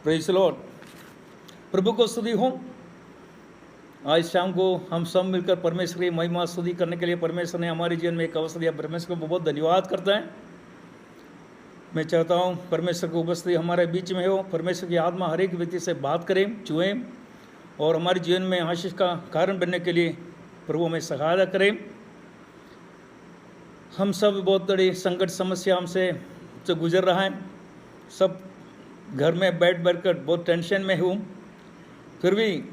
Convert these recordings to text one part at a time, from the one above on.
Praise the Lord. प्रभु को स्तुति हो। आज शाम को हम सब मिलकर परमेश्वर की महिमा स्तुति करने के लिए परमेश्वर ने हमारे जीवन में एक अवसर दिया। परमेश्वर को बहुत धन्यवाद करता है। मैं चाहता हूँ परमेश्वर की उपस्थिति हमारे बीच में हो। परमेश्वर की आत्मा हर एक व्यक्ति से बात करें, छुएं और हमारे जीवन में आशीष का कारण बनने के लिए प्रभु हमें सहायता करें। हम सब बहुत बड़ी संकट समस्या हमसे जो गुजर रहा है, सब घर में बैठ कर बहुत टेंशन में हूँ, फिर भी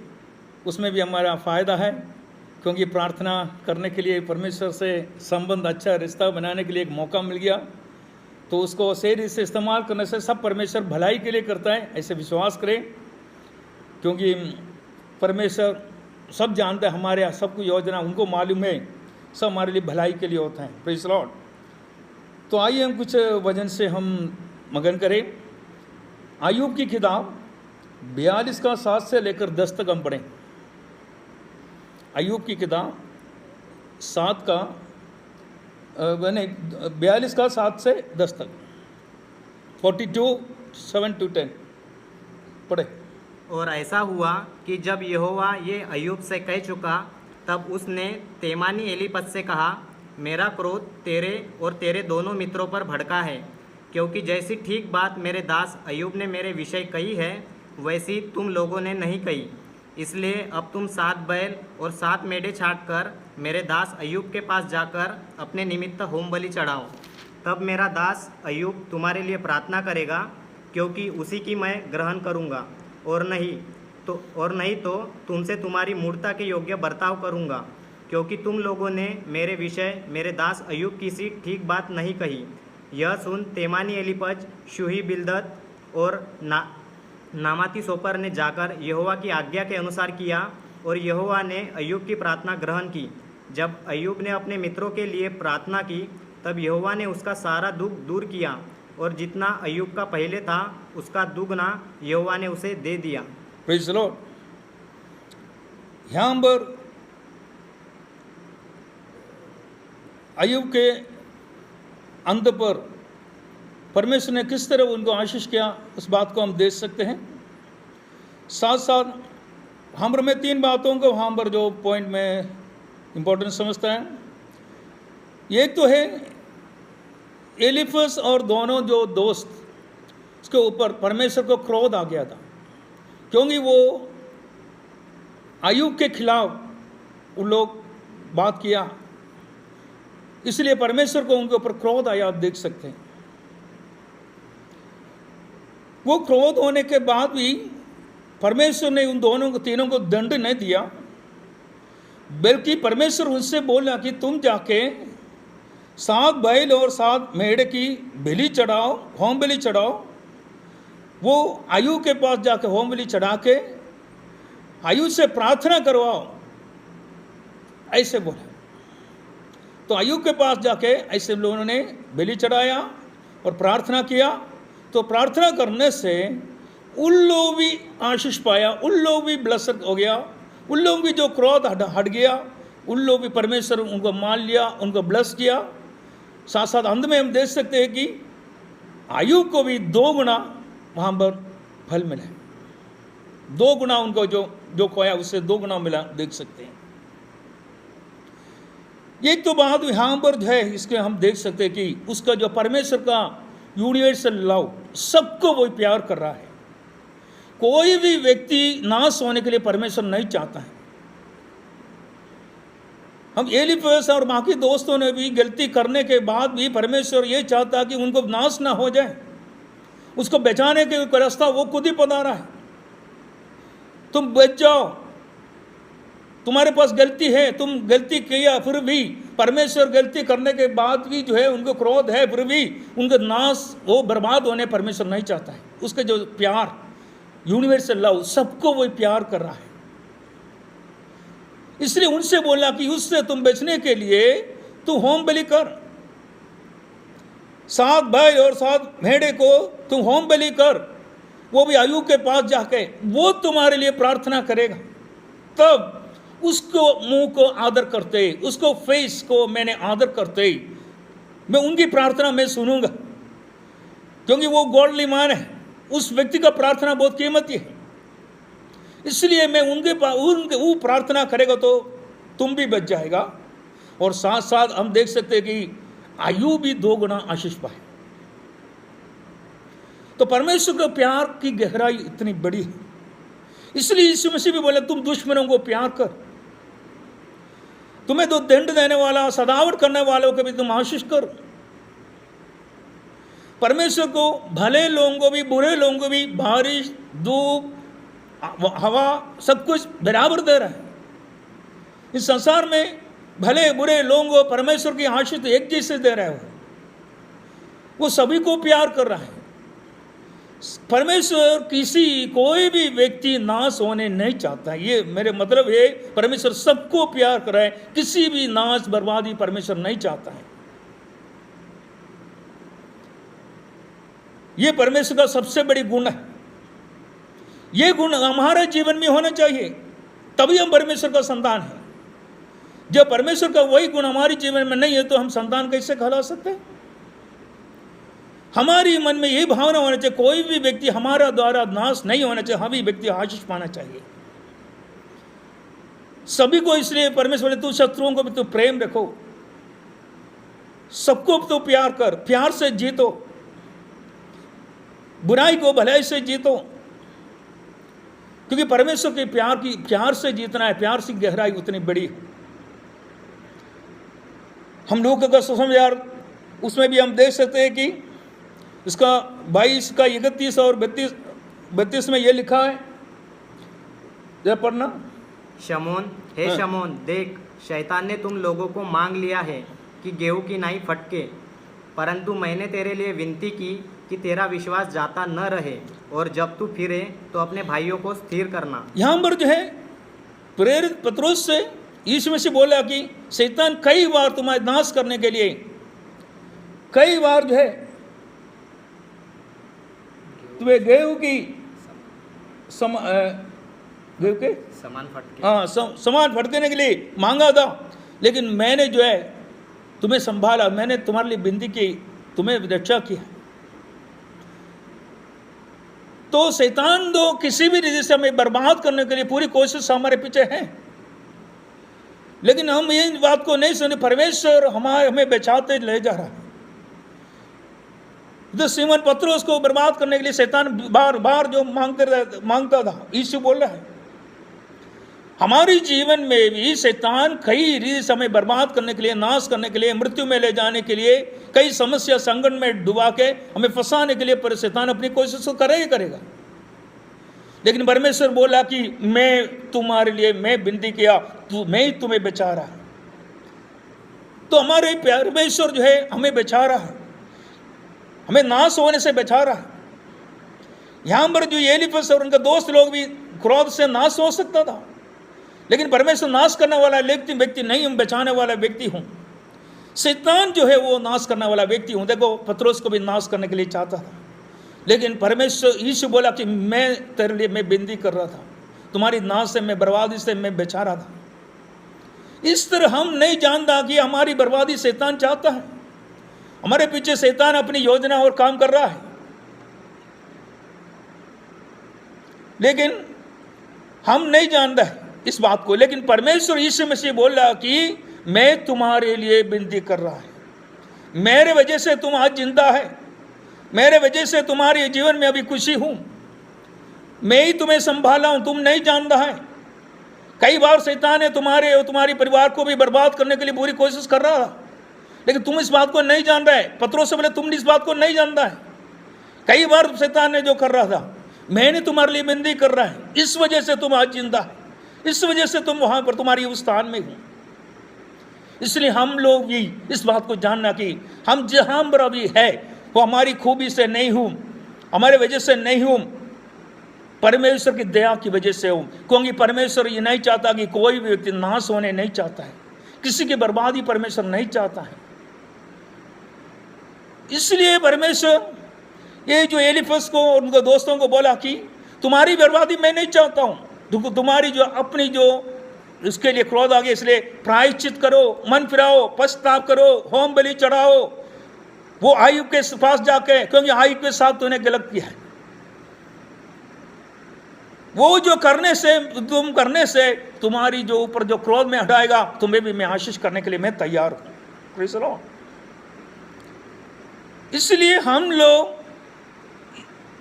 उसमें भी हमारा फ़ायदा है, क्योंकि प्रार्थना करने के लिए परमेश्वर से संबंध, अच्छा रिश्ता बनाने के लिए एक मौका मिल गया। तो उसको सही से इस्तेमाल करने से सब परमेश्वर भलाई के लिए करता है, ऐसे विश्वास करें, क्योंकि परमेश्वर सब जानते हैं। हमारे सब कुछ योजना उनको मालूम है, सब हमारे लिए भलाई के लिए होता है। Praise the Lord. तो आइए हम कुछ वचन से हम मगन करें। अय्यूब की किताब 42 का 7 से लेकर 10 तक हम पढ़ें। अय्यूब की किताब 7 का 42 का 7 से 10 तक, 42 7 to 10 पढ़े। और ऐसा हुआ कि जब यहोवा ये अय्यूब से कह चुका, तब उसने तेमानी एलीपज से कहा, मेरा क्रोध तेरे और तेरे दोनों मित्रों पर भड़का है, क्योंकि जैसी ठीक बात मेरे दास अय्यूब ने मेरे विषय कही है, वैसी तुम लोगों ने नहीं कही। इसलिए अब तुम 7 बैल और 7 मेढ़े छाट कर मेरे दास अय्यूब के पास जाकर अपने निमित्त होम बलि चढ़ाओ। तब मेरा दास अय्यूब तुम्हारे लिए प्रार्थना करेगा, क्योंकि उसी की मैं ग्रहण करूँगा, और नहीं तो तुमसे तुम्हारी मूर्ता के योग्य बर्ताव करूँगा, क्योंकि तुम लोगों ने मेरे विषय मेरे दास अय्यूब की सी ठीक बात नहीं कही। यह सुन तेमानी एलीपज, शूही बिल्दद और नामाती सोपर ने जाकर यहोवा की आज्ञा के अनुसार किया, और यहोवा ने अय्यूब की प्रार्थना ग्रहण की। जब अय्यूब ने अपने मित्रों के लिए प्रार्थना की, तब यहोवा ने उसका सारा दुख दूर किया, और जितना अय्यूब का पहले था उसका दुगना यहोवा ने उसे दे दिया। Praise the Lord. यहाँ पर अय्यूब के अंत पर परमेश्वर ने किस तरह उनको आशीष किया, उस बात को हम देख सकते हैं। साथ साथ हम पर मैं 3 बातों को वहाँ पर जो पॉइंट में इम्पोर्टेंट समझता है। एक तो है एलीफस और दोनों जो दोस्त, उसके ऊपर परमेश्वर को क्रोध आ गया था, क्योंकि वो अय्यूब के खिलाफ उन लोग बात किया, इसलिए परमेश्वर को उनके ऊपर क्रोध आया। आप देख सकते हैं वो क्रोध होने के बाद भी परमेश्वर ने उन दोनों को, तीनों को दंड नहीं दिया, बल्कि परमेश्वर उनसे बोला कि तुम जाके 7 बैल और 7 मेढ़े की बलि चढ़ाओ, होम बलि चढ़ाओ। वो अय्यूब के पास जाके होम बलि चढ़ा के अय्यूब से प्रार्थना करवाओ, ऐसे बोला। तो अय्यूब के पास जाके ऐसे लोगों ने बलि चढ़ाया और प्रार्थना किया। तो प्रार्थना करने से उन लोग भी आशीष पाया, उन लोग भी ब्लेस्ड हो गया, उन लोग भी जो क्रोध हट गया, उन लोग भी परमेश्वर उनको मान लिया, उनको ब्लेस किया। साथ साथ अंत में हम देख सकते हैं कि अय्यूब को भी 2 गुना वहाँ पर फल मिला, 2 गुना उनको जो खोया उससे 2 गुना मिला, देख सकते हैं। ये तो बात यहाँ पर जो है, इसके हम देख सकते हैं कि उसका जो परमेश्वर का यूनिवर्सल लव, सबको वो प्यार कर रहा है। कोई भी व्यक्ति नाश होने के लिए परमेश्वर नहीं चाहता है। हम एलीफस और बाकी दोस्तों ने भी गलती करने के बाद भी परमेश्वर ये चाहता कि उनको नाश ना हो जाए, उसको बचाने के रास्ता वो खुद ही बता रहा है। तुम बच जाओ, तुम्हारे पास गलती है, तुम गलती किया, फिर भी परमेश्वर गलती करने के बाद भी जो है उनको क्रोध है, फिर भी उनका नाश, वो बर्बाद होने परमेश्वर नहीं चाहता है। उसके जो प्यार, यूनिवर्सल लव, सबको वो प्यार कर रहा है। इसलिए उनसे बोला कि उससे तुम बचने के लिए तू होम बलि कर, 7 बैल और 7 मेढ़े को तुम होम बलि कर। वो भी अय्यूब के पास जाके वो तुम्हारे लिए प्रार्थना करेगा। तब उसको मुंह को आदर करते, उसको फेस को मैंने आदर करते, मैं उनकी प्रार्थना मैं सुनूंगा, क्योंकि वो गॉडली मैन है, उस व्यक्ति का प्रार्थना बहुत कीमती है। इसलिए मैं उनके वो प्रार्थना करेगा तो तुम भी बच जाएगा। और साथ साथ हम देख सकते हैं कि अय्यूब भी 2 गुना आशीष पाए। तो परमेश्वर का प्यार की गहराई इतनी बड़ी है। इसलिए यीशु मसीह भी बोले तुम दुश्मनों को प्यार कर, तुम्हें तो दंड देने वाला सदावट करने वालों को भी तुम आशीष कर। परमेश्वर को भले लोगों को भी बुरे लोगों को भी बारिश धूप हवा सब कुछ बराबर दे रहा है। इस संसार में भले बुरे लोगों को परमेश्वर की आशीष एक जैसे दे रहा है। वो सभी को प्यार कर रहा है। परमेश्वर कोई भी व्यक्ति नाश होने नहीं चाहता। ये मेरे मतलब है परमेश्वर सबको प्यार कर रहा है। किसी भी नाश बर्बादी परमेश्वर नहीं चाहता है। ये परमेश्वर का सबसे बड़ी गुण है। ये गुण हमारे जीवन में होना चाहिए, तभी हम परमेश्वर का संतान है। जब परमेश्वर का वही गुण हमारे जीवन में नहीं है तो हम संतान कैसे कहला सकते हैं? हमारी मन में यही भावना होना चाहिए कोई भी व्यक्ति हमारा द्वारा नाश नहीं होना चाहिए, हम ही व्यक्ति आशीष पाना चाहिए सभी को। इसलिए परमेश्वर ने तू शत्रुओं को भी तू प्रेम रखो, सबको तो प्यार कर, प्यार से जीतो, बुराई को भलाई से जीतो। क्योंकि परमेश्वर के प्यार से जीतना है। प्यार से गहराई उतनी बड़ी है। हम लोगों का सुसमाचार उसमें भी हम देख सकते हैं कि इसका 22 का 31 और 32 में ये लिखा है, जरा पढ़ना। शमोन, हे हाँ। शमोन, देख शैतान ने तुम लोगों को मांग लिया है कि गेहूं की नाई फटके, परंतु मैंने तेरे लिए विनती की कि तेरा विश्वास जाता न रहे, और जब तू फिरे तो अपने भाइयों को स्थिर करना। यहां पर जो है प्रेरित पत्रोस से यीशु मसीह बोला कि शैतान कई बार तुम्हारे नाश करने के लिए कई बार जो है तुम्हें गेहूं की गेहूं के समान फटके, हाँ समान फटकने के लिए मांगा था, लेकिन मैंने जो है तुम्हें संभाला, मैंने तुम्हारे लिए विनती की, तुम्हें रक्षा किया। तो शैतान तो किसी भी रीति से हमें बर्बाद करने के लिए पूरी कोशिश हमारे पीछे है, लेकिन हम ये बात को नहीं सुने। परमेश्वर हमें बचाते ले जा रहा है। तो सीमन पत्रोस को बर्बाद करने के लिए शैतान बार बार जो मांगता था, यीशु बोल रहा है हमारी जीवन में भी शैतान कई रीति से हमें बर्बाद करने के लिए, नाश करने के लिए, मृत्यु में ले जाने के लिए, कई समस्या संकट में डुबा के हमें फंसाने के लिए पर शैतान अपनी कोशिश तो करेगा। लेकिन परमेश्वर बोला कि मैं तुम्हारे लिए मैं विनती किया, मैं ही तुम्हें बचा रहा। तो हमारे परमेश्वर जो है हमें बचा रहा है, हमें नाश होने से बचा रहा है। यहां पर जो एलीफस और उनके दोस्त लोग भी क्रोध से नाश हो सकता था, लेकिन परमेश्वर नाश करने वाला व्यक्ति नहीं, हम बचाने वाला व्यक्ति हूं। शैतान जो है वो नाश करने वाला व्यक्ति हूं। देखो पत्रोस को भी नाश करने के लिए चाहता था, लेकिन परमेश्वर यीशु बोला कि मैं तेरे लिए मैं विनती कर रहा था, तुम्हारी नाश से, मैं बर्बादी से मैं बचा रहा था। इस तरह हम नहीं जानता कि हमारी बर्बादी शैतान चाहता है। हमारे पीछे शैतान अपनी योजना और काम कर रहा है, लेकिन हम नहीं जानता है इस बात को। लेकिन परमेश्वर यीशु मसीह बोल रहा कि मैं तुम्हारे लिए विनती कर रहा है, मेरे वजह से तुम आज जिंदा है, मेरे वजह से तुम्हारे जीवन में अभी खुशी हूं, मैं ही तुम्हें संभाला हूं, तुम नहीं जानता है। कई बार शैतान ने तुम्हारे और तुम्हारे परिवार को भी बर्बाद करने के लिए पूरी कोशिश कर रहा था, लेकिन तुम इस बात को नहीं जान रहे। पत्रोस से बोले तुम इस बात को नहीं जानता है। कई बार शैतान ने जो कर रहा था, मैंने तुम्हारे लिए विनती कर रहा है, इस वजह से तुम आज जिंदा है, इस वजह से तुम वहां पर तुम्हारी उस स्थान में हो। इसलिए हम लोग भी इस बात को जानना कि हम जहां पर अभी है वो हमारी खूबी से नहीं हूं, हमारे वजह से नहीं हूं, परमेश्वर की दया की वजह से हूं। क्योंकि परमेश्वर ये नहीं चाहता कि कोई भी व्यक्ति नाश होने नहीं चाहता है, किसी की बर्बादी परमेश्वर नहीं चाहता है। इसलिए परमेश्वर ये जो एलीफस को और उनके दोस्तों को बोला कि तुम्हारी बर्बादी मैं नहीं चाहता हूं, तुम्हारी जो अपनी जो इसके लिए क्रोध आ गया, इसलिए प्रायश्चित करो, मन फिराओ, पश्चाताप करो, होम बलि चढ़ाओ। वो आयुब के पास जाके, क्योंकि आयुब के साथ तूने गलत किया है, वो जो करने से तुम्हारी जो ऊपर जो क्रोध में हटाएगा, तुम्हें भी मैं आशीष करने के लिए मैं तैयार हूं। Praise the Lord. इसलिए हम लोग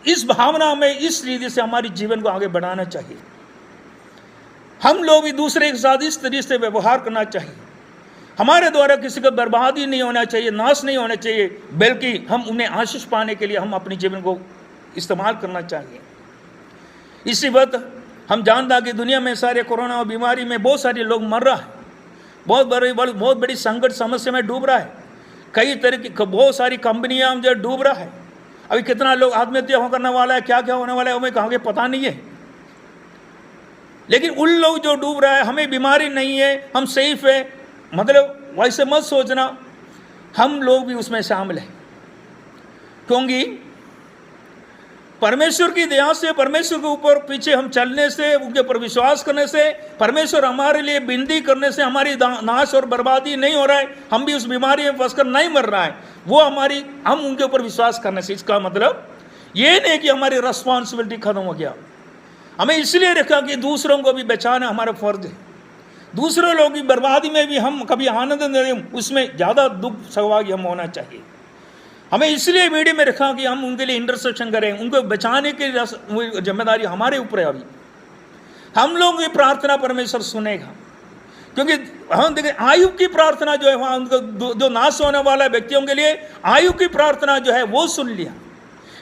इस भावना में, इस रीति से हमारी जीवन को आगे बढ़ाना चाहिए। हम लोग भी दूसरे के साथ इस तरीके से व्यवहार करना चाहिए। हमारे द्वारा किसी का बर्बादी नहीं होना चाहिए, नाश नहीं होना चाहिए, बल्कि हम उन्हें आशीष पाने के लिए हम अपने जीवन को इस्तेमाल करना चाहिए। इसी वक्त हम जानता कि दुनिया में सारे कोरोना और बीमारी में बहुत सारे लोग मर रहा है, बहुत बड़ी संकट समस्या में डूब रहा है। कई तरह की बहुत सारी कंपनियां जो डूब रहा है। अभी कितना लोग आत्महत्या करने वाला है, क्या क्या होने वाला है हमें कहाँ के पता नहीं है। लेकिन उन लोग जो डूब रहा है, हमें बीमारी नहीं है, हम सेफ है, मतलब वैसे मत सोचना, हम लोग भी उसमें शामिल हैं। क्योंकि परमेश्वर की दया से, परमेश्वर के ऊपर पीछे हम चलने से, उनके ऊपर विश्वास करने से, परमेश्वर हमारे लिए विनती करने से हमारी नाश और बर्बादी नहीं हो रहा है, हम भी उस बीमारी में फंसकर नहीं मर रहा है। वो हम उनके ऊपर विश्वास करने से, इसका मतलब ये नहीं कि हमारी रिस्पॉन्सिबिलिटी खत्म हो गया। हमें इसलिए रखा कि दूसरों को भी बचाना हमारा फर्ज है। दूसरे लोगों की बर्बादी में भी हम कभी आनंद नहीं, उसमें ज़्यादा दुख सहभागी हम होना चाहिए। हमें इसलिए मीडिया में रखा कि हम उनके लिए इंटरसेक्शन करें, उनको बचाने की जिम्मेदारी हमारे ऊपर है। अभी हम लोग की प्रार्थना परमेश्वर सुनेगा, क्योंकि हम देखें आयु की प्रार्थना जो है वहाँ उनको जो नाश होने वाला व्यक्तियों के लिए आयु की प्रार्थना जो है वो सुन लिया।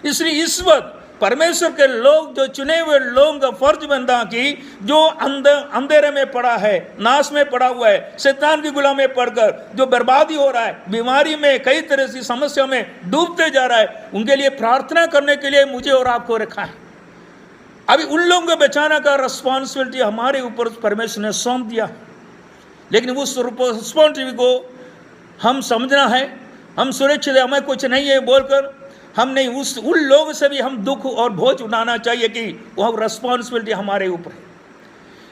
इसलिए इस वक्त परमेश्वर के लोग, जो चुने हुए लोगों का फर्ज बनता कि जो अंधेरे में पड़ा है, नाश में पड़ा हुआ है, शैतान की गुलामी में पड़कर जो बर्बादी हो रहा है, बीमारी में कई तरह की समस्या में डूबते जा रहा है, उनके लिए प्रार्थना करने के लिए मुझे और आपको रखा है। अभी उन लोगों को बचाने का रिस्पॉन्सिबिलिटी हमारे ऊपर परमेश्वर ने सौंप दिया है। लेकिन उस रिस्पॉन्सिबिलिटी को हम समझना है, हम सुरक्षित है, हमें कुछ नहीं है बोलकर हम नहीं, उन लोगों से भी हम दुख और बोझ उठाना चाहिए कि वह रिस्पॉन्सिबिलिटी हमारे ऊपर है।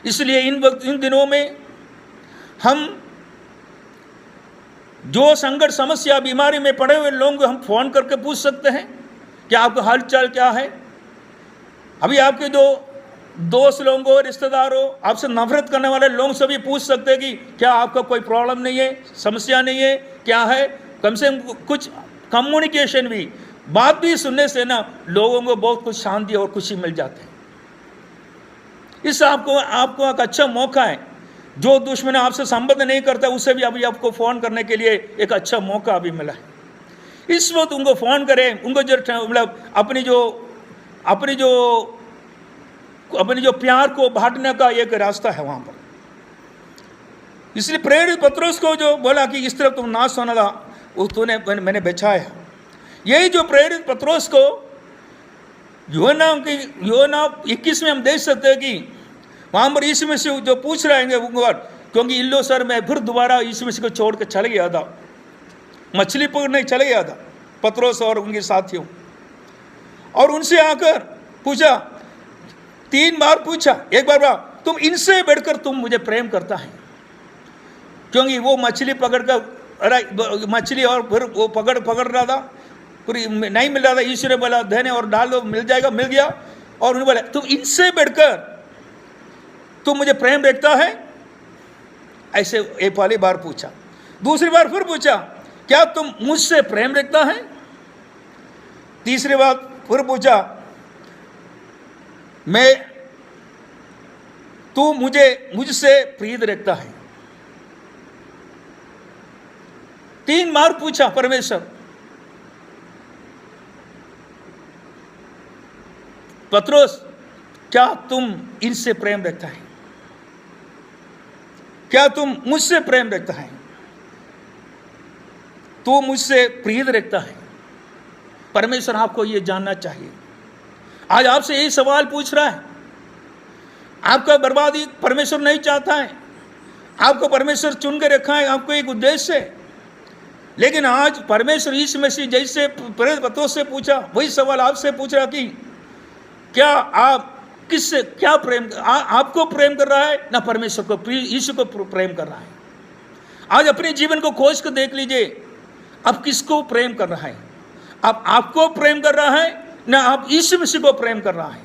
इसलिए इन दिनों में हम जो संकट समस्या बीमारी में पड़े हुए लोगों को हम फोन करके पूछ सकते हैं कि आपका हालचाल क्या है। अभी आपके जो दोस्त लोगों को, रिश्तेदारों, आपसे नफरत करने वाले लोगों से भी पूछ सकते हैं कि क्या आपका कोई प्रॉब्लम नहीं है, समस्या नहीं है, क्या है। कम से कम कुछ कम्युनिकेशन भी, बात भी सुनने से ना लोगों को बहुत कुछ शांति और खुशी मिल जाती है। इस आपको एक अच्छा मौका है। जो दुश्मन आपसे संबंध नहीं करता उसे भी अभी आपको फ़ोन करने के लिए एक अच्छा मौका अभी मिला है। इस वक्त उनको फ़ोन करें, उनको जो मतलब अपनी जो प्यार को बांटने का एक रास्ता है वहाँ पर। इसलिए प्रेरित पत्रोस को जो बोला कि इस तरफ तुम नाश होना था, तूने मैंने बचाया। यही जो प्रेरित पत्रोस को यूहन्ना 21 में हम देख सकते हैं कि वहाँ पर यीशु मसीह जो पूछ रहे हैं वो, क्योंकि इल्लो सर मैं फिर दोबारा यीशु मसीह को छोड़ कर चले गया था, मछली पकड़ने चले गया था पत्रोस और उनके साथियों, और उनसे आकर पूछा, 3 बार पूछा। एक बार बोला तुम इनसे बढ़कर तुम मुझे प्रेम करता है, क्योंकि वो मछली पकड़कर मछली और फिर वो पकड़ रहा था, फिर नहीं मिल रहा था। यीशु ने बोला देने और डाल दो, मिल जाएगा, मिल गया। और उन्होंने बोला तुम इनसे बढ़कर तुम मुझे प्रेम रखता है। ऐसे एक पहली बार पूछा, दूसरी बार फिर पूछा क्या तुम मुझसे प्रेम रखता है। तीसरी बार फिर पूछा तू मुझसे प्रीत रखता है। 3 बार पूछा परमेश्वर। पत्रोस क्या तुम इनसे प्रेम रखता है, क्या तुम मुझसे प्रेम रखता है, तू मुझसे प्रीत रखता है। परमेश्वर आपको ये जानना चाहिए। आज आपसे यही सवाल पूछ रहा है। आपका बर्बादी परमेश्वर नहीं चाहता है, आपको परमेश्वर चुन के रखा है, आपको एक उद्देश्य है। लेकिन आज परमेश्वर यीशु मसीह जैसे प्रेरित पत्रोस से पूछा, वही सवाल आपसे पूछ रहा कि क्या आप किससे क्या प्रेम आपको प्रेम कर रहा है, ना परमेश्वर को, यीशु को प्रेम कर रहा है। आज अपने जीवन को खोज कर देख लीजिए, आप किसको प्रेम कर रहा है। आप आपको प्रेम कर रहा है, ना आप यीशु मसीह को प्रेम कर रहा है।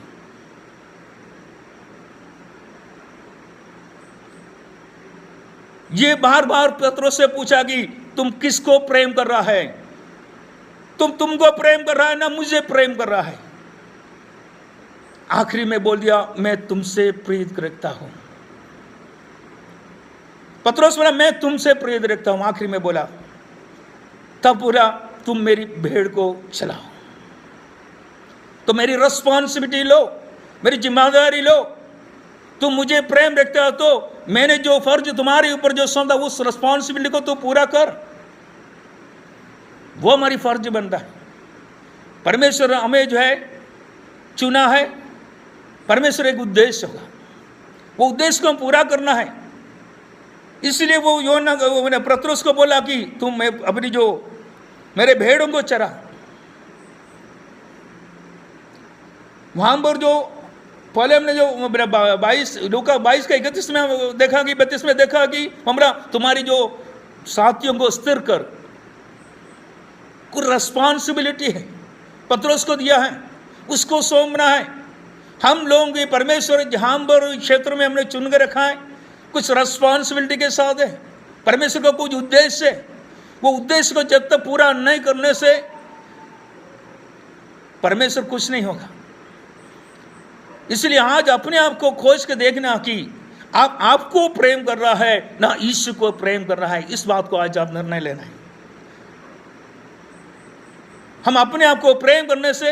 ये बार बार पत्रोस से पूछा कि तुम किसको प्रेम कर रहा है? तुमको प्रेम कर रहा है ना मुझे प्रेम कर रहा है? आखिरी में बोल दिया, मैं तुमसे प्रीत रखता हूं। पत्रोस बोला, मैं तुमसे प्रीत रखता हूं। आखिरी में बोला, तब बोला, तुम मेरी भेड़ को चलाओ। तो मेरी रिस्पॉन्सिबिलिटी लो, मेरी जिम्मेदारी लो। तुम मुझे प्रेम रखते हो तो मैंने जो फर्ज तुम्हारे ऊपर जो सौंपा उस रिस्पॉन्सिबिलिटी को तो पूरा कर। वो हमारी फर्ज बनता है। परमेश्वर हमें जो है चुना है, परमेश्वर एक उद्देश्य होगा, वो उद्देश्य को पूरा करना है। इसलिए वो योना पत्रोस को बोला कि तुम अपनी जो मेरे भेड़ों को चरा। वहां पर जो पहले हमने जो 22 लूका 22 का 31 में देखा कि 32 में देखा कि हमरा तुम्हारी जो साथियों को स्थिर कर, कुछ रिस्पॉन्सिबिलिटी है पत्रोस को दिया है, उसको सौंपना है। हम लोगों की परमेश्वर जहां पर क्षेत्र में हमने चुन के रखा है, कुछ रिस्पॉन्सिबिलिटी के साथ है। परमेश्वर का कुछ उद्देश्य है, वो उद्देश्य को जब तक पूरा नहीं करने से परमेश्वर कुछ नहीं होगा। इसलिए आज अपने आप को खोज के देखना कि आप आपको प्रेम कर रहा है ना ईश्वर को प्रेम कर रहा है। इस बात को आज आप निर्णय लेना है। हम अपने आप को प्रेम करने से,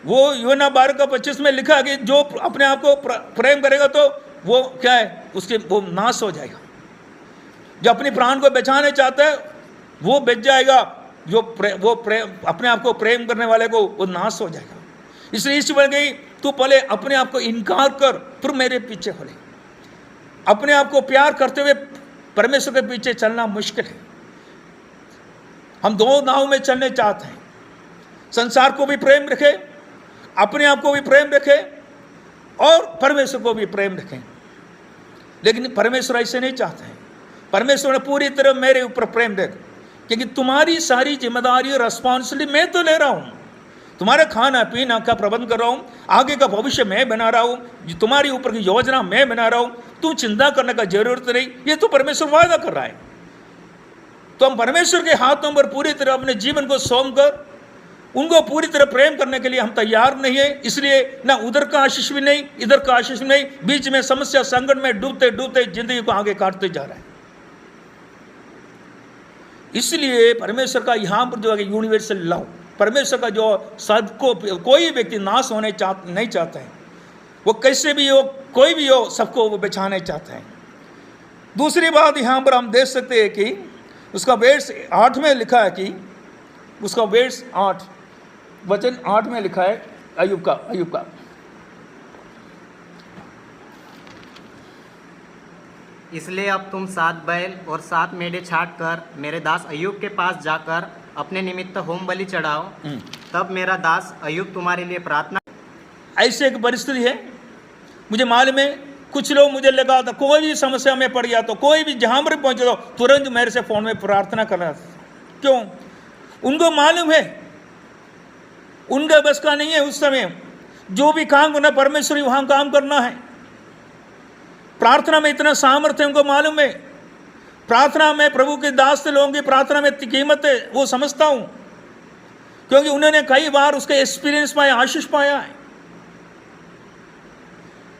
वो यूहन्ना 12:25 में लिखा कि जो अपने आप को प्रेम करेगा तो वो क्या है, उसके वो नाश हो जाएगा। जो अपनी प्राण को बचाने चाहता है वो बच जाएगा, जो अपने आप को प्रेम करने वाले को वो नाश हो जाएगा। इसलिए इस बढ़ गई, तू पहले अपने आप को इनकार कर, फिर मेरे पीछे हो ले। अपने आप को प्यार करते हुए परमेश्वर के पीछे चलना मुश्किल है। हम दो नाव में चलने चाहते हैं, संसार को भी प्रेम रखें, अपने आप को भी प्रेम रखें और परमेश्वर को भी प्रेम रखें। लेकिन परमेश्वर ऐसे नहीं चाहते हैं। परमेश्वर ने पूरी तरह मेरे ऊपर प्रेम देख, क्योंकि तुम्हारी सारी जिम्मेदारी और रिस्पॉन्सिबिलिटी मैं तो ले रहा हूं। तुम्हारे खाना पीना का प्रबंध कर रहा हूं, आगे का भविष्य मैं बना रहा हूं, तुम्हारी ऊपर की योजना मैं बना रहा हूं। तू चिंता करने का जरूरत नहीं, ये तो परमेश्वर वायदा कर रहा है। तो हम परमेश्वर के हाथों पर पूरी तरह अपने जीवन को सौंप कर उनको पूरी तरह प्रेम करने के लिए हम तैयार नहीं है। इसलिए ना उधर का आशीष भी नहीं, इधर का आशीष भी नहीं, बीच में समस्या संकट में डूबते डूबते जिंदगी को आगे काटते जा रहा है। इसलिए परमेश्वर का यहां पर जो है यूनिवर्सल लव, परमेश्वर का जो सबको, कोई व्यक्ति नाश होने नहीं चाहता है। वो कैसे भी हो, कोई भी हो, सबको वो बचाने चाहता है। दूसरी बात यहां पर हम देख सकते हैं कि उसका वर्ष 8 में लिखा है कि उसका वर्ष 8 वचन 8 में लिखा है अय्यूब का इसलिए अब तुम 7 बैल और 7 मेढ़े छाट कर मेरे दास अय्यूब के पास जाकर अपने निमित्त होम बलि चढ़ाओ। तब मेरा दास अय्यूब तुम्हारे लिए प्रार्थना। ऐसे एक परिस्थिति है, मुझे मालूम है कुछ लोग, मुझे लगा था कोई भी समस्या में पड़ गया तो कोई भी जहां पर पहुंचे तो तुरंत मेरे से फोन में प्रार्थना करना। क्यों? उनको मालूम है उनका बस का नहीं है उस समय जो भी काम करना परमेश्वर वहां काम करना है। प्रार्थना में इतना सामर्थ्य उनको मालूम है। प्रार्थना में प्रभु के दास लोगों की प्रार्थना में कीमत है, वो समझता हूं, क्योंकि उन्होंने कई बार उसका एक्सपीरियंस पाया, आशीष पाया है।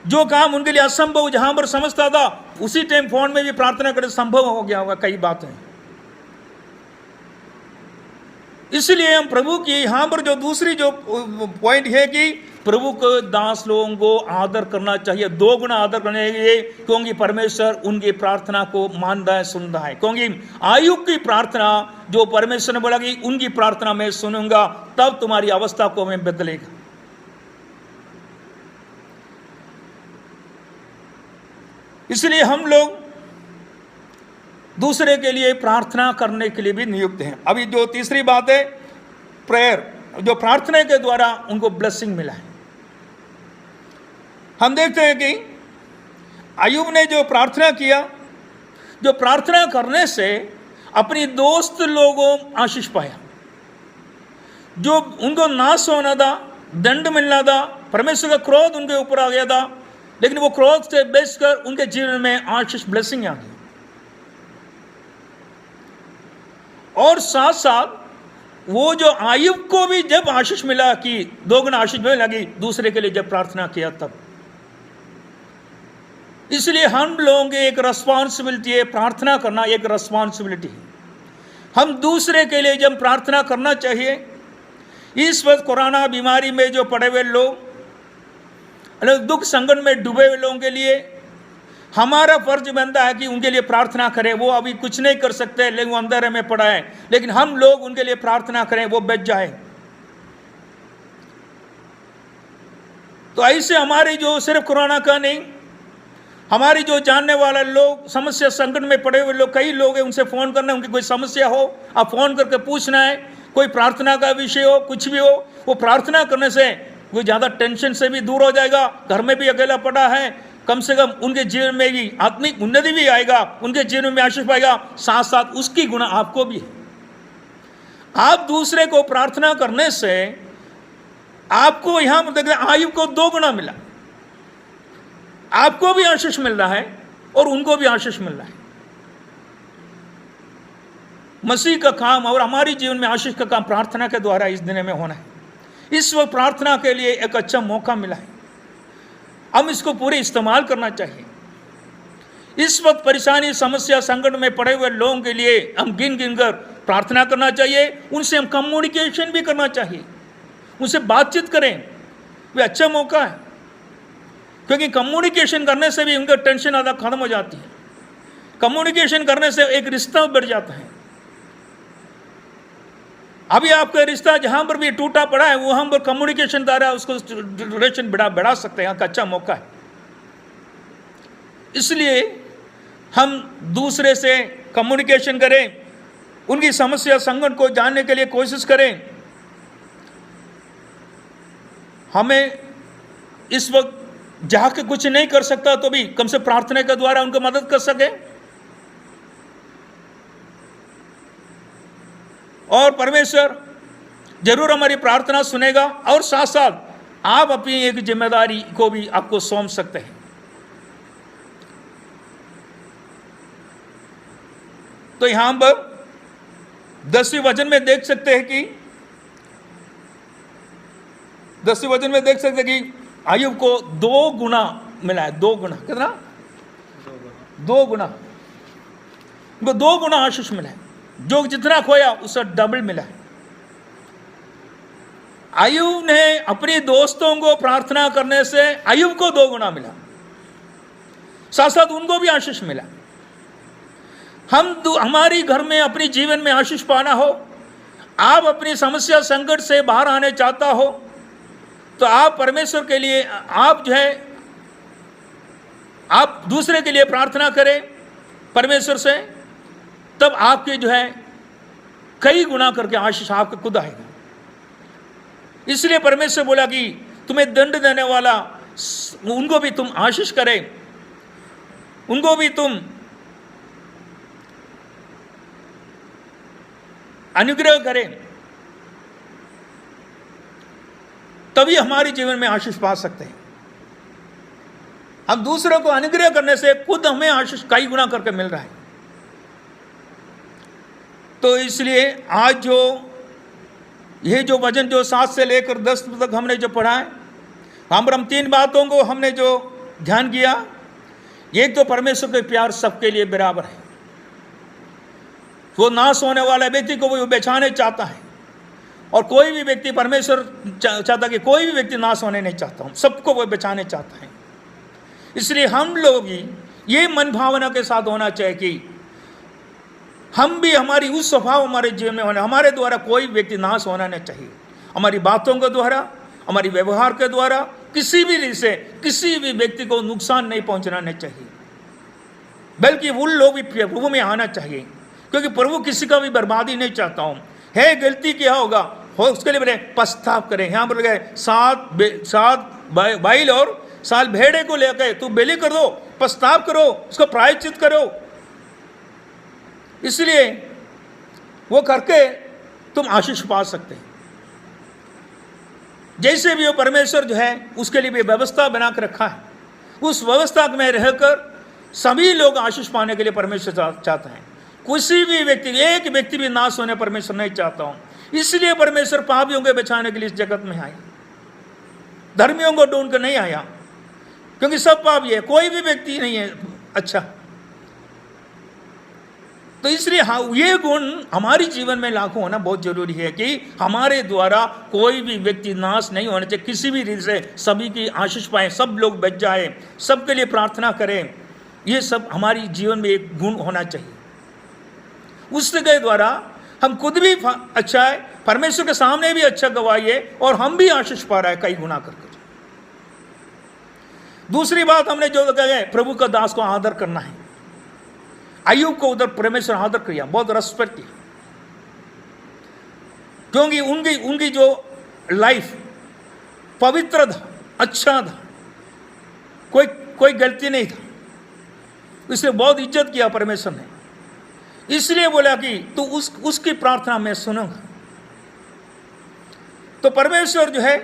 जो काम उनके लिए असंभव जहां पर समझता था उसी टाइम फोन में भी प्रार्थना करके संभव हो गया होगा कई बातें। इसलिए हम प्रभु की यहां पर जो दूसरी जो पॉइंट है कि प्रभु को दास लोगों को आदर करना चाहिए, 2 गुना आदर करने चाहिए, क्योंकि परमेश्वर उनकी प्रार्थना को मानता है, सुनता है। क्योंकि अय्यूब की प्रार्थना जो परमेश्वर ने बोला कि उनकी प्रार्थना मैं सुनूंगा, तब तुम्हारी अवस्था को मैं बदलेगा। इसलिए हम लोग दूसरे के लिए प्रार्थना करने के लिए भी नियुक्त हैं। अभी जो तीसरी बात है प्रेयर, जो प्रार्थना के द्वारा उनको ब्लेसिंग मिला है। हम देखते हैं कि अय्यूब ने जो प्रार्थना किया, जो प्रार्थना करने से अपनी दोस्त लोगों आशीष पाया। जो उनको नाश होना था, दंड मिलना था, परमेश्वर का क्रोध उनके ऊपर आ गया था, लेकिन वो क्रोध से बचकर उनके जीवन में आशीष ब्लेसिंग आ गई। और साथ साथ वो जो आयुब को भी जब आशीष मिला कि दोगुना आशीष मिलने लगी, दूसरे के लिए जब प्रार्थना किया तब। इसलिए हम लोगों की एक रिस्पॉन्सिबिलिटी है, प्रार्थना करना एक रिस्पॉन्सिबिलिटी है। हम दूसरे के लिए जब प्रार्थना करना चाहिए। इस वक्त कोरोना बीमारी में जो पड़े हुए लोग, दुख संकट में डूबे हुए लोगों के लिए हमारा फर्ज बनता है कि उनके लिए प्रार्थना करें। वो अभी कुछ नहीं कर सकते, लेकिन वो अंदर में पड़ा है, लेकिन हम लोग उनके लिए प्रार्थना करें, वो बच जाए। तो ऐसे हमारी जो सिर्फ कोरोना का नहीं, हमारी जो जानने वाले लोग, समस्या संकट में पड़े हुए लोग, कई लोग हैं, उनसे फ़ोन करना, उनकी कोई समस्या हो आप फ़ोन करके पूछना है, कोई प्रार्थना का विषय हो, कुछ भी हो, वो प्रार्थना करने से वो ज़्यादा टेंशन से भी दूर हो जाएगा। घर में भी अकेला पड़ा है, कम से कम उनके जीवन में भी आत्मिक उन्नति भी आएगा, उनके जीवन में आशीष पाएगा, साथ साथ उसकी गुण आपको भी है। आप दूसरे को प्रार्थना करने से आपको यहाँ पर आयुब को 2 गुना मिला, आपको भी आशीष मिल रहा है और उनको भी आशीष मिल रहा है। मसीह का काम और हमारी जीवन में आशीष का काम प्रार्थना के द्वारा इस दिन में होना है। इस वक्त प्रार्थना के लिए एक अच्छा मौका मिला है, हम इसको पूरे इस्तेमाल करना चाहिए। इस वक्त परेशानी, समस्या, संकट में पड़े हुए लोगों के लिए हम गिन गिन कर प्रार्थना करना चाहिए। उनसे हम कम्युनिकेशन भी करना चाहिए, उनसे बातचीत करें, वे अच्छा मौका है, क्योंकि कम्युनिकेशन करने से भी उनका टेंशन आधा खत्म हो जाती है। कम्युनिकेशन करने से एक रिश्ता बढ़ जाता है। अभी आपका रिश्ता जहां पर भी टूटा पड़ा है, वहां पर कम्युनिकेशन द्वारा उसको रिलेशन बढ़ा सकते हैं, अच्छा मौका है। इसलिए हम दूसरे से कम्युनिकेशन करें, उनकी समस्या संकट को जानने के लिए कोशिश करें। हमें इस वक्त जाके कुछ नहीं कर सकता तो भी कम से प्रार्थना के द्वारा उनको मदद कर सके, और परमेश्वर जरूर हमारी प्रार्थना सुनेगा। और साथ साथ आप अपनी एक जिम्मेदारी को भी आपको सौंप सकते हैं। तो यहां पर 10वें वचन में देख सकते हैं कि 10वें वचन में देख सकते हैं कि आयुब को 2 गुना मिला है। 2 गुना, कितना? 2 गुना, उनको 2 गुना आशीष मिला है। जो जितना खोया उससे डबल मिला है। आयुब ने अपने दोस्तों को प्रार्थना करने से आयुब को 2 गुना मिला, साथ साथ उनको भी आशीष मिला। हमारी घर में अपने जीवन में आशीष पाना हो, आप अपनी समस्या संकट से बाहर आने चाहता हो, तो आप परमेश्वर के लिए आप जो है आप दूसरे के लिए प्रार्थना करें परमेश्वर से, तब आपके जो है कई गुना करके आशीष आपके खुद आएगा। इसलिए परमेश्वर बोला कि तुम्हें दंड देने वाला, उनको भी तुम आशीष करें, उनको भी तुम अनुग्रह करें, तभी हमारे जीवन में आशीष पा सकते हैं। हम दूसरों को अनुग्रह करने से खुद हमें आशीष कई गुना करके मिल रहा है। तो इसलिए आज ये जो वचन जो 7 से लेकर 10 तक हमने जो पढ़ा है, हम 3 बातों को हमने जो ध्यान किया। एक तो परमेश्वर का प्यार सबके लिए बराबर है। वो नाश होने वाला व्यक्ति को वो बचाने चाहता है, और कोई भी व्यक्ति, परमेश्वर चाहता कि कोई भी व्यक्ति नाश होने नहीं चाहता हूँ, सबको वो बचाने चाहता है। इसलिए हम लोग भी ये मन भावना के साथ होना चाहिए कि हम भी हमारी उस स्वभाव हमारे जीवन में होना, हमारे द्वारा कोई व्यक्ति नाश होना नहीं चाहिए। हमारी बातों के द्वारा, हमारी व्यवहार के द्वारा किसी भी रीति से किसी भी व्यक्ति को नुकसान नहीं पहुंचना नहीं चाहिए, बल्कि वो लोग भी प्रभु में आना चाहिए, क्योंकि प्रभु किसी का भी बर्बादी नहीं चाहता हूँ। है गलती क्या होगा हो उसके लिए बोले पछताव करें। यहाँ पर गए 7 बैल और 7 भेड़े को लेकर तू बलि कर दो, पछताव करो, उसको प्रायश्चित करो। इसलिए वो करके तुम आशीष पा सकते हैं। जैसे भी वो परमेश्वर जो है उसके लिए भी व्यवस्था बना कर रखा है, उस व्यवस्था में रहकर सभी लोग आशीष पाने के लिए परमेश्वर चाहते हैं। किसी भी व्यक्ति, एक व्यक्ति भी नाश होने परमेश्वर नहीं चाहता हूं। इसलिए परमेश्वर पापियों को बचाने के लिए इस जगत में आया, धर्मियों को ढूंढ कर नहीं आया, क्योंकि सब पापी है, कोई भी व्यक्ति नहीं है अच्छा। तो इसलिए ये गुण हमारे जीवन में लागू होना बहुत जरूरी है कि हमारे द्वारा कोई भी व्यक्ति नाश नहीं होना चाहिए, किसी भी रीति से सभी की आशीष पाए, सब लोग बच जाए, सबके लिए प्रार्थना करें। ये सब हमारी जीवन में एक गुण होना चाहिए। उसके द्वारा हम खुद भी अच्छा है, परमेश्वर के सामने भी अच्छा गवाही है, और हम भी आशीष पा रहा है कई गुना करके। दूसरी बात हमने जो कहा, प्रभु का दास को आदर करना है। अय्यूब को उधर परमेश्वर आदर किया, बहुत रेस्पेक्ट किया, क्योंकि उनकी जो लाइफ पवित्र था, अच्छा था, कोई गलती नहीं था, इसलिए बहुत इज्जत किया परमेश्वर ने। इसलिए बोला कि तू उसकी प्रार्थना मैं सुनूंगा। तो परमेश्वर जो है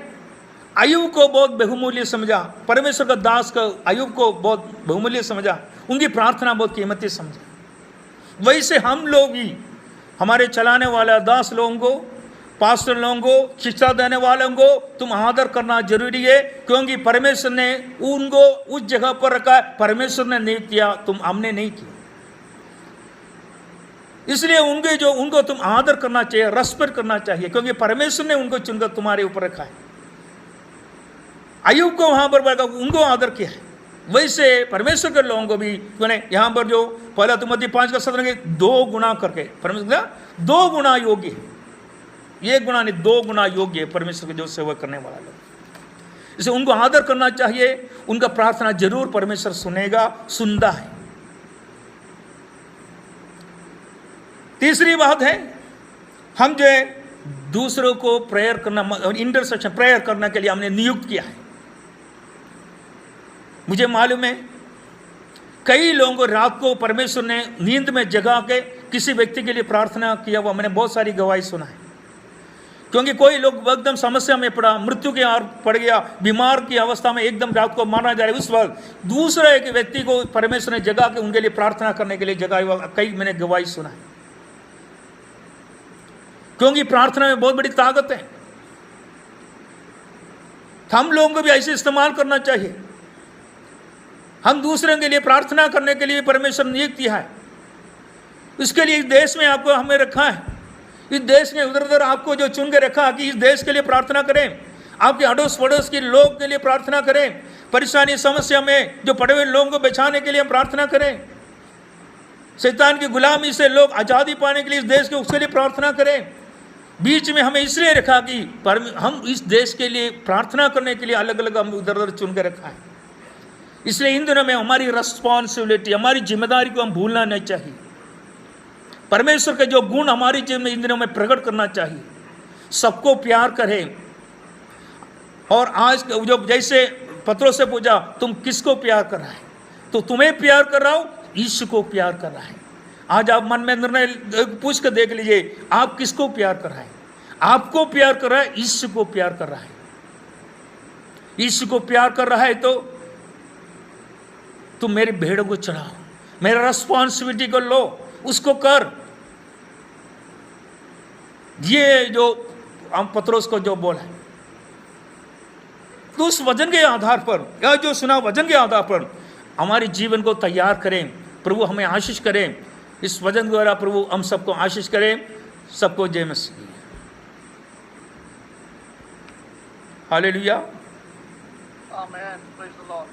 अय्यूब को बहुत बहुमूल्य समझा, परमेश्वर का दास को अय्यूब को बहुत बहुमूल्य समझा, उनकी प्रार्थना बहुत कीमती समझा। वैसे हम लोग भी हमारे चलाने वाला दास लोगों को, पास्टर लोगों को, शिक्षा देने वालों को तुम आदर करना जरूरी है, क्योंकि परमेश्वर ने उनको उस जगह पर रखा, परमेश्वर ने नहीं किया, हमने नहीं किया। इसलिए उनको तुम आदर करना चाहिए, रेस्पेक्ट करना चाहिए, क्योंकि परमेश्वर ने उनको चुनकर तुम्हारे ऊपर रखा है। अय्यूब को वहां पर उनको आदर किया है, वैसे परमेश्वर के लोगों को भी यहाँ पर जो पहला तिमोथी 5:17 के 2 गुना करके परमेश्वर 2 गुना योग्य है, 1 गुना नहीं 2 गुना योग्य है परमेश्वर के जो सेवा करने वाला लोग। इसे उनको आदर करना चाहिए, उनका प्रार्थना जरूर परमेश्वर सुनेगा, सुनता है। तीसरी बात है, हम जो है दूसरों को प्रेयर करना, इंटरसेक्शन प्रेयर करने के लिए हमने नियुक्त किया है। मुझे मालूम है कई लोगों को रात को परमेश्वर ने नींद में जगा के किसी व्यक्ति के लिए प्रार्थना किया हुआ मैंने बहुत सारी गवाही सुना है, क्योंकि कोई लोग एकदम समस्या में पड़ा, मृत्यु के आर पड़ गया, बीमार की अवस्था में एकदम रात को मारा जा रहा है, उस वक्त दूसरे एक व्यक्ति को परमेश्वर ने जगा के उनके लिए प्रार्थना करने के लिए जगाया हुआ कई मैंने गवाही सुना है, क्योंकि प्रार्थना में बहुत बड़ी ताकत है। हम लोगों को भी ऐसे इस्तेमाल करना चाहिए। हम दूसरों के लिए प्रार्थना करने के लिए परमेश्वर नियुक्त किया है, इसके लिए इस देश में आपको हमें रखा है। इस देश ने उधर उधर आपको जो चुन के रखा कि इस देश के लिए प्रार्थना करें, आपके अड़ोस पड़ोस के लोग के लिए प्रार्थना करें, परेशानी समस्या में जो पड़े हुए लोगों को बचाने के लिए हम प्रार्थना करें, शैतान की गुलामी से लोग आज़ादी पाने के लिए इस देश के उसके लिए प्रार्थना करें। बीच में हमें इसलिए रखा कि हम इस देश के लिए प्रार्थना करने के लिए अलग अलग हम उधर उधर चुन के रखा है। इसलिए इन दिनों में हमारी रिस्पॉन्सिबिलिटी, हमारी जिम्मेदारी को हम भूलना नहीं चाहिए। परमेश्वर के जो गुण हमारी जीवन में इन दिनों में प्रकट करना चाहिए। सबको प्यार करें, और आज जो जैसे पत्रोस से पूछा तुम किसको प्यार कर रहा है, तो तुम्हें प्यार कर रहा हूं, यीशु को प्यार कर रहा है। आज आप मन में निर्णय पूछ कर देख लीजिए, आप किसको प्यार कर रहा है? आपको प्यार कर रहा है, यीशु को प्यार कर रहा है। यीशु को प्यार कर रहा है तो तुम मेरी भेड़ों को चढ़ाओ, मेरा रिस्पॉन्सिबिलिटी को लो, उसको कर। ये जो हम पत्रोस को जो बोला है, तो उस वचन के आधार पर या जो सुना वचन के आधार पर हमारे जीवन को तैयार करें। प्रभु हमें आशीष करें, इस वचन द्वारा प्रभु हम सबको आशीष करें। सबको जय मसीह। Hallelujah. Amen. Praise the Lord.